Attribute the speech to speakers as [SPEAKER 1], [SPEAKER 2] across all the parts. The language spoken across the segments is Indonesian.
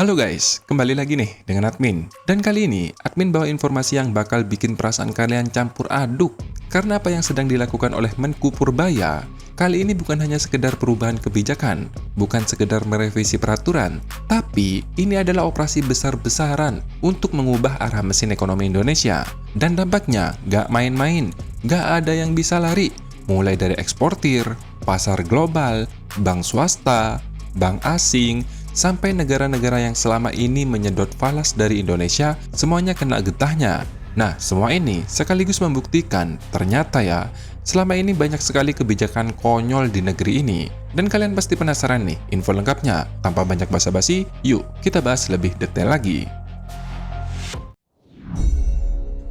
[SPEAKER 1] Halo guys, kembali lagi nih dengan admin. Dan kali ini, admin bawa informasi yang bakal bikin perasaan kalian campur aduk. Karena apa yang sedang dilakukan oleh Menku Purbaya, kali ini bukan hanya sekedar perubahan kebijakan, bukan sekedar merevisi peraturan, tapi ini adalah operasi besar-besaran untuk mengubah arah mesin ekonomi Indonesia. Dan dampaknya gak main-main, gak ada yang bisa lari. Mulai dari eksportir, pasar global, bank swasta, bank asing, sampai negara-negara yang selama ini menyedot falas dari Indonesia, semuanya kena getahnya. Nah, semua ini sekaligus membuktikan ternyata ya, selama ini banyak sekali kebijakan konyol di negeri ini. Dan kalian pasti penasaran nih info lengkapnya. Tanpa banyak basa-basi, yuk kita bahas lebih detail lagi.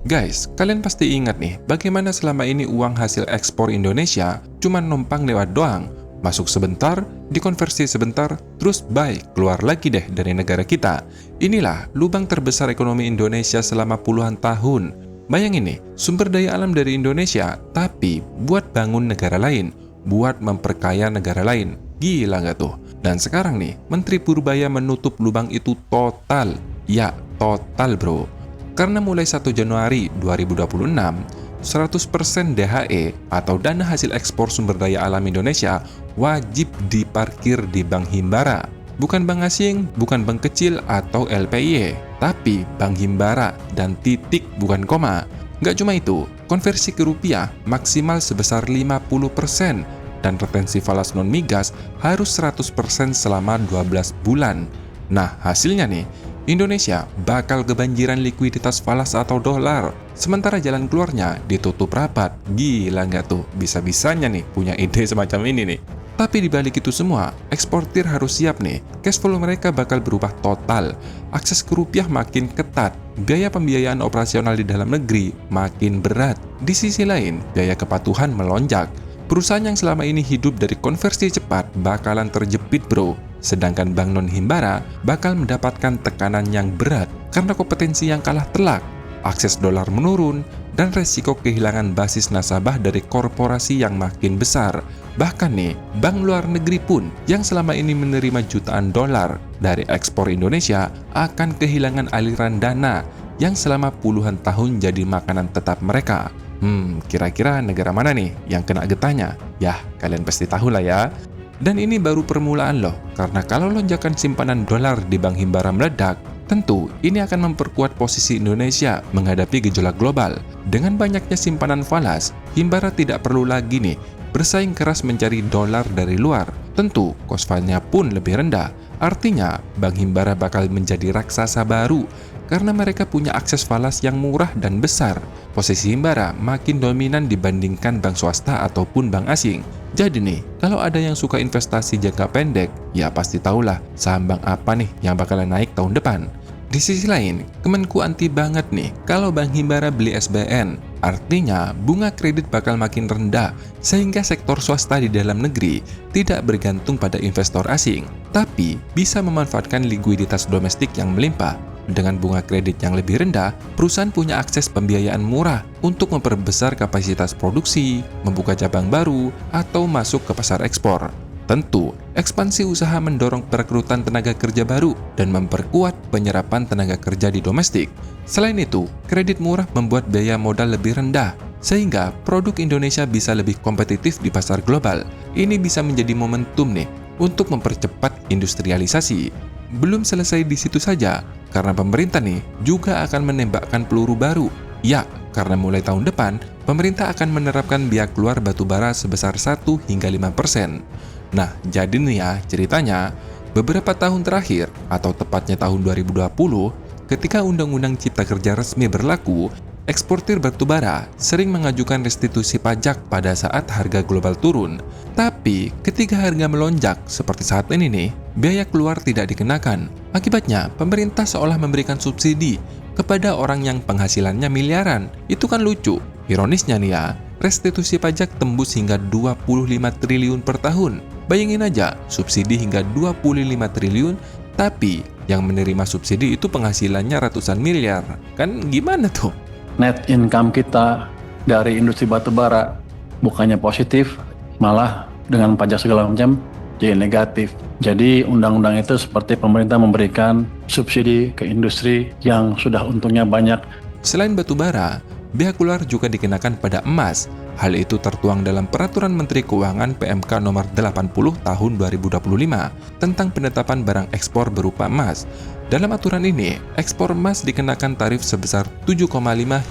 [SPEAKER 1] Guys, kalian pasti ingat nih, bagaimana selama ini uang hasil ekspor Indonesia cuma numpang lewat doang. Masuk sebentar, dikonversi sebentar, terus bye, keluar lagi deh dari negara kita. Inilah lubang terbesar ekonomi Indonesia selama puluhan tahun. Bayangin nih, sumber daya alam dari Indonesia, tapi buat bangun negara lain, buat memperkaya negara lain. Gila nggak tuh? Dan sekarang nih, Menteri Purbaya menutup lubang itu total. Ya, total bro. Karena mulai 1 Januari 2026, 100% DHE atau dana hasil ekspor sumber daya alam Indonesia wajib diparkir di Bank Himbara. Bukan bank asing, bukan bank kecil atau LPIE, tapi Bank Himbara dan titik bukan koma. Nggak cuma itu, konversi ke rupiah maksimal sebesar 50% dan retensi falas non-migas harus 100% selama 12 bulan. Nah, hasilnya nih, Indonesia bakal kebanjiran likuiditas falas atau dolar. Sementara jalan keluarnya ditutup rapat. Gila nggak tuh? Bisa-bisanya nih punya ide semacam ini nih. Tapi dibalik itu semua, eksportir harus siap nih. Cash flow mereka bakal berubah total. Akses ke rupiah makin ketat. Biaya pembiayaan operasional di dalam negeri makin berat. Di sisi lain, biaya kepatuhan melonjak. Perusahaan yang selama ini hidup dari konversi cepat bakalan terjepit bro. Sedangkan bank non-himbara bakal mendapatkan tekanan yang berat karena kompetensi yang kalah telak, akses dolar menurun, dan resiko kehilangan basis nasabah dari korporasi yang makin besar. Bahkan nih, bank luar negeri pun yang selama ini menerima jutaan dolar dari ekspor Indonesia akan kehilangan aliran dana yang selama puluhan tahun jadi makanan tetap mereka. Kira-kira negara mana nih yang kena getahnya? Yah, kalian pasti tahu lah ya. Dan ini baru permulaan loh, karena kalau lonjakan simpanan dolar di Bank Himbara meledak, tentu ini akan memperkuat posisi Indonesia menghadapi gejolak global. Dengan banyaknya simpanan falas, Himbara tidak perlu lagi nih bersaing keras mencari dolar dari luar. Tentu, cost fund-nya pun lebih rendah. Artinya, Bank Himbara bakal menjadi raksasa baru karena mereka punya akses falas yang murah dan besar. Posisi Himbara makin dominan dibandingkan bank swasta ataupun bank asing. Jadi nih, kalau ada yang suka investasi jangka pendek, ya pasti tahulah saham bank apa nih yang bakalan naik tahun depan. Di sisi lain, Kemenku anti banget nih kalau Bank Himbara beli SBN. Artinya, bunga kredit bakal makin rendah, sehingga sektor swasta di dalam negeri tidak bergantung pada investor asing, tapi bisa memanfaatkan likuiditas domestik yang melimpah. Dengan bunga kredit yang lebih rendah, perusahaan punya akses pembiayaan murah untuk memperbesar kapasitas produksi, membuka cabang baru, atau masuk ke pasar ekspor. Tentu, ekspansi usaha mendorong perekrutan tenaga kerja baru dan memperkuat penyerapan tenaga kerja di domestik. Selain itu, kredit murah membuat biaya modal lebih rendah, sehingga produk Indonesia bisa lebih kompetitif di pasar global. Ini bisa menjadi momentum nih untuk mempercepat industrialisasi. Belum selesai di situ saja, karena pemerintah nih juga akan menembakkan peluru baru. Ya, karena mulai tahun depan, pemerintah akan menerapkan biaya keluar batubara sebesar 1 hingga 5%. Nah, jadi nih ya ceritanya, beberapa tahun terakhir, atau tepatnya tahun 2020, ketika Undang-Undang Cipta Kerja resmi berlaku, eksportir batubara sering mengajukan restitusi pajak pada saat harga global turun. Tapi, ketika harga melonjak seperti saat ini nih, biaya keluar tidak dikenakan. Akibatnya, pemerintah seolah memberikan subsidi kepada orang yang penghasilannya miliaran. Itu kan lucu. Ironisnya nih ya, restitusi pajak tembus hingga 25 triliun per tahun. Bayangin aja, subsidi hingga 25 triliun, tapi yang menerima subsidi itu penghasilannya ratusan miliar. Kan gimana tuh?
[SPEAKER 2] Net income kita dari industri batubara bukannya positif, malah dengan pajak segala macam jadi negatif. Jadi undang-undang itu seperti pemerintah memberikan subsidi ke industri yang sudah untungnya banyak.
[SPEAKER 1] Selain batu bara, bea keluar juga dikenakan pada emas. Hal itu tertuang dalam Peraturan Menteri Keuangan PMK Nomor 80 Tahun 2025 tentang penetapan barang ekspor berupa emas. Dalam aturan ini, ekspor emas dikenakan tarif sebesar 7,5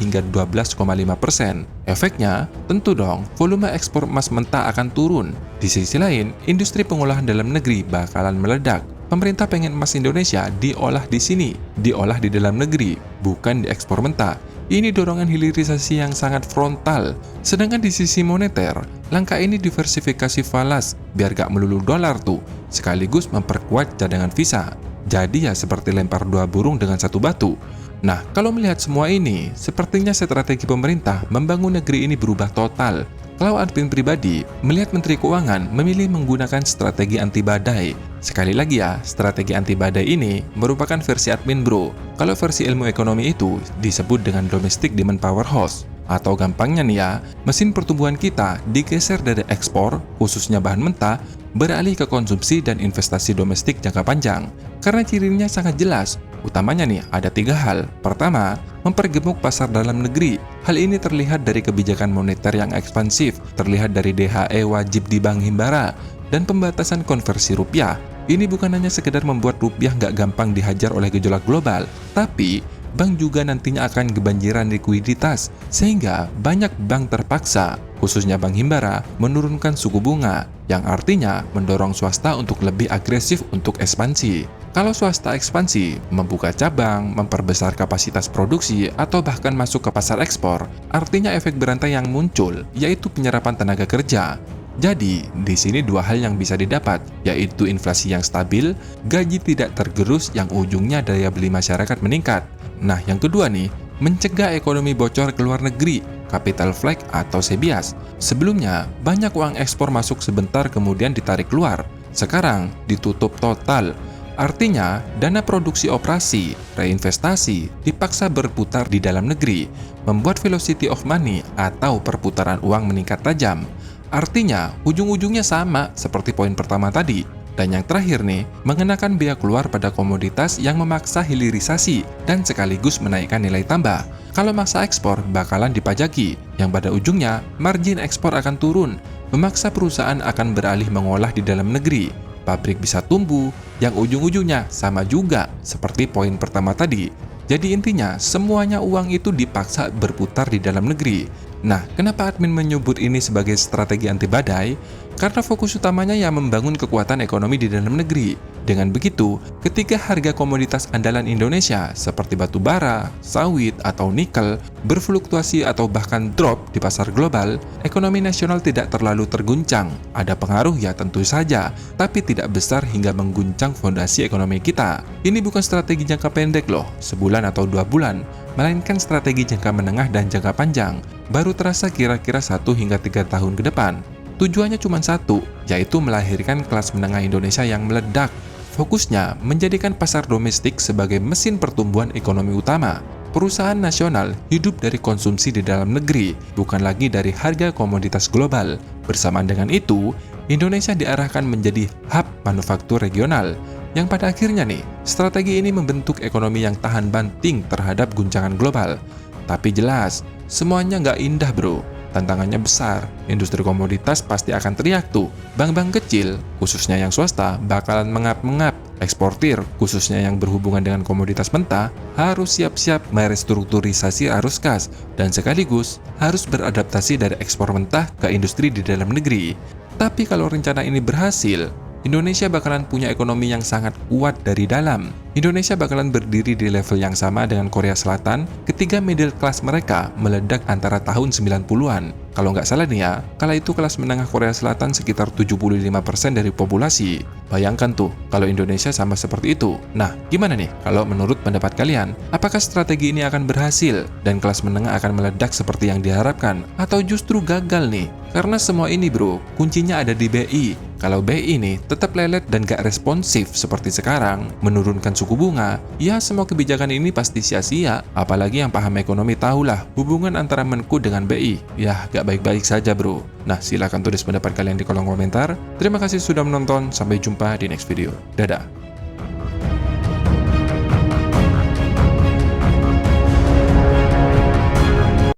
[SPEAKER 1] hingga 12,5%. Efeknya, tentu dong, volume ekspor emas mentah akan turun. Di sisi lain, industri pengolahan dalam negeri bakalan meledak. Pemerintah pengen emas Indonesia diolah di sini, diolah di dalam negeri, bukan diekspor mentah. Ini dorongan hilirisasi yang sangat frontal. Sedangkan di sisi moneter, langkah ini diversifikasi falas biar gak melulu dolar tuh, sekaligus memperkuat cadangan visa. Jadi ya seperti lempar dua burung dengan satu batu. Nah, kalau melihat semua ini, sepertinya strategi pemerintah membangun negeri ini berubah total. Kalau admin pribadi, melihat Menteri Keuangan memilih menggunakan strategi anti badai. Sekali lagi ya, strategi anti badai ini merupakan versi admin bro. Kalau versi ilmu ekonomi itu disebut dengan domestic demand powerhouse. Atau gampangnya nih ya, mesin pertumbuhan kita digeser dari ekspor, khususnya bahan mentah, beralih ke konsumsi dan investasi domestik jangka panjang. Karena cirinya sangat jelas, utamanya nih ada 3 hal. Pertama, mempergemuk pasar dalam negeri. Hal ini terlihat dari kebijakan moneter yang ekspansif, terlihat dari DHE wajib di Bank Himbara, dan pembatasan konversi rupiah. Ini bukan hanya sekedar membuat rupiah nggak gampang dihajar oleh gejolak global, tapi bank juga nantinya akan kebanjiran likuiditas, sehingga banyak bank terpaksa, khususnya Bank Himbara, menurunkan suku bunga, yang artinya mendorong swasta untuk lebih agresif untuk ekspansi. Kalau swasta ekspansi, membuka cabang, memperbesar kapasitas produksi, atau bahkan masuk ke pasar ekspor, artinya efek berantai yang muncul, yaitu penyerapan tenaga kerja. Jadi, di sini 2 hal yang bisa didapat, yaitu inflasi yang stabil, gaji tidak tergerus yang ujungnya daya beli masyarakat meningkat. Nah, yang kedua nih, mencegah ekonomi bocor ke luar negeri, capital flight atau CBIAS. Sebelumnya, banyak uang ekspor masuk sebentar kemudian ditarik keluar. Sekarang, ditutup total. Artinya, dana produksi operasi, reinvestasi, dipaksa berputar di dalam negeri, membuat velocity of money atau perputaran uang meningkat tajam. Artinya, ujung-ujungnya sama seperti poin pertama tadi. Dan yang terakhir nih, mengenakan bea keluar pada komoditas yang memaksa hilirisasi dan sekaligus menaikkan nilai tambah. Kalau maksa ekspor, bakalan dipajaki, yang pada ujungnya margin ekspor akan turun, memaksa perusahaan akan beralih mengolah di dalam negeri. Pabrik bisa tumbuh, yang ujung-ujungnya sama juga seperti poin pertama tadi. Jadi intinya, semuanya uang itu dipaksa berputar di dalam negeri. Nah, kenapa admin menyebut ini sebagai strategi anti badai? Karena fokus utamanya yang membangun kekuatan ekonomi di dalam negeri. Dengan begitu, ketika harga komoditas andalan Indonesia seperti batu bara, sawit, atau nikel berfluktuasi atau bahkan drop di pasar global, ekonomi nasional tidak terlalu terguncang. Ada pengaruh ya tentu saja, tapi tidak besar hingga mengguncang fondasi ekonomi kita. Ini bukan strategi jangka pendek loh, sebulan atau 2 bulan, melainkan strategi jangka menengah dan jangka panjang. Baru terasa kira-kira 1 hingga 3 tahun ke depan. Tujuannya cuma satu, yaitu melahirkan kelas menengah Indonesia yang meledak. Fokusnya menjadikan pasar domestik sebagai mesin pertumbuhan ekonomi utama. Perusahaan nasional hidup dari konsumsi di dalam negeri, bukan lagi dari harga komoditas global. Bersamaan dengan itu, Indonesia diarahkan menjadi hub manufaktur regional, yang pada akhirnya nih, strategi ini membentuk ekonomi yang tahan banting terhadap guncangan global. Tapi jelas, semuanya nggak indah bro. Tantangannya besar, industri komoditas pasti akan teriak tuh. Bank-bank kecil, khususnya yang swasta, bakalan mengap-mengap. Eksportir, khususnya yang berhubungan dengan komoditas mentah, harus siap-siap merestrukturisasi arus kas, dan sekaligus harus beradaptasi dari ekspor mentah ke industri di dalam negeri. Tapi kalau rencana ini berhasil, Indonesia bakalan punya ekonomi yang sangat kuat dari dalam. Indonesia bakalan berdiri di level yang sama dengan Korea Selatan ketika middle class mereka meledak antara tahun 90-an. Kalau nggak salah nih ya, kala itu kelas menengah Korea Selatan sekitar 75% dari populasi. Bayangkan tuh, kalau Indonesia sama seperti itu. Nah, gimana nih kalau menurut pendapat kalian? Apakah strategi ini akan berhasil dan kelas menengah akan meledak seperti yang diharapkan? Atau justru gagal nih? Karena semua ini bro, kuncinya ada di BI. Kalau BI ini tetap lelet dan gak responsif seperti sekarang, menurunkan suku bunga, ya semua kebijakan ini pasti sia-sia. Apalagi yang paham ekonomi tahulah hubungan antara Menku dengan BI. Ya, gak baik-baik saja bro. Nah, silahkan tulis pendapat kalian di kolom komentar. Terima kasih sudah menonton, sampai jumpa di next video. Dadah.